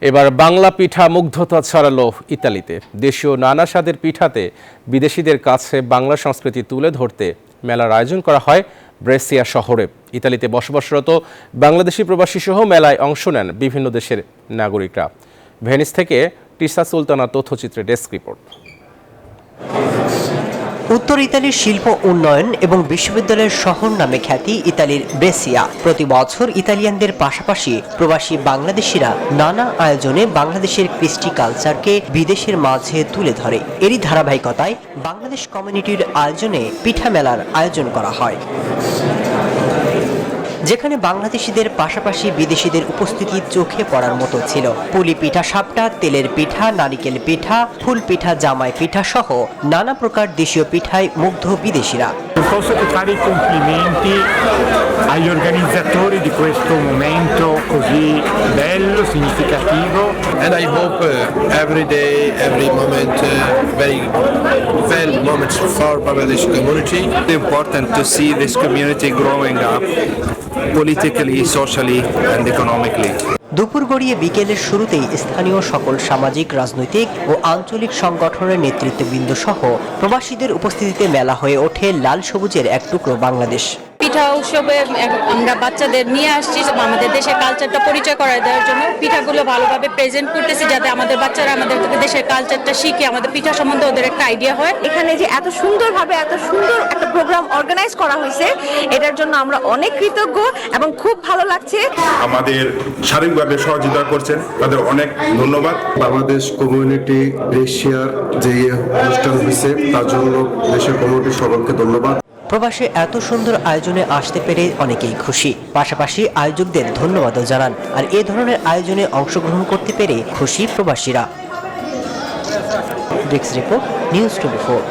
এবার বাংলা পিঠা মুগ্ধতা ছড়ালো ইতালিতে। দেশীয় নানা স্বাদের পিঠাতে বিদেশিদের কাছে বাংলা সংস্কৃতি তুলে ধরতে মেলার আয়োজন করা হয় ব্রেসিয়া শহরে। ইতালিতে বসবাসরত বাংলাদেশি প্রবাসী সহ মেলায় অংশ নেন বিভিন্ন দেশের নাগরিকরা। ভেনিস থেকে টিসা সুলতানা তথ্যচিত্রে ডেস্ক রিপোর্ট। উত্তর ইতালির শিল্প উন্নয়ন এবং বিশ্ববিদ্যালয়ের শহর নামে খ্যাতি ইতালির ব্রেসিয়া। প্রতি বছর ইতালিয়ানদের পাশাপাশি প্রবাসী বাংলাদেশিরা নানা আয়োজনে বাংলাদেশের কৃষ্টি কালচারকে বিদেশের মাঝে তুলে ধরে। এরই ধারাবাহিকতায় বাংলাদেশ কমিউনিটির আয়োজনে পিঠা মেলার আয়োজন করা হয়, যেখানে বাংলাদেশিদের পাশাপাশি বিদেশিদের উপস্থিতি চোখে পড়ার মতো ছিল। পুলি পিঠা, সাপটা, তেলের পিঠা, নারিকেল পিঠা, ফুল পিঠা, জামাই পিঠা সহ নানা প্রকার দেশীয় পিঠায় মুগ্ধ বিদেশিরা। Posso fare i complimenti agli organizzatori di questo momento così bello, significativo. And I hope every day, every moment, very well moments for Bangladeshi community. It's important to see this community growing up politically, socially and economically. দুপুর গড়িয়ে বিকেলের শুরুতেই স্থানীয় সকল সামাজিক, রাজনৈতিক ও আঞ্চলিক সংগঠনের নেতৃত্ববৃন্দ সহ প্রবাসীদের উপস্থিতিতে মেলা হয়ে ওঠে লাল সবুজের এক টুকরো বাংলাদেশ। পিঠা উৎসবে আমরা বাচ্চাদের নিয়ে আসছি আমাদের দেশের কালচারটা পরিচয় করে দেওয়ার জন্য। পিঠাগুলো ভালোভাবে প্রেজেন্ট করতেছি যাতে আমাদের বাচ্চারা আমাদের দেশের কালচারটা শিখে আমাদের পিঠা সম্বন্ধে ওদের একটা আইডিয়া হয়। এখানে যে এত সুন্দরভাবে এত সুন্দর একটা প্রোগ্রাম অর্গানাইজ করা হয়েছে, এটার জন্য আমরা অনেক কৃতজ্ঞ এবং খুব ভালো লাগছে। আমাদের শারীরিকভাবে সহযোগিতা করছেন, তাদের অনেক ধন্যবাদ। বাংলাদেশ কমিউনিটি ব্রেসিয়ার যে অনুষ্ঠান হয়েছে তার জন্য দেশের কমিউনিটি সকলকে ধন্যবাদ। প্রবাসে এত সুন্দর আয়োজনে আসতে পেরে অনেকেই খুশি, পাশাপাশি আয়োজকদের ধন্যবাদও জানান। আর এ ধরনের আয়োজনে অংশগ্রহণ করতে পেরে খুশি প্রবাসীরা। Desk report, news 24।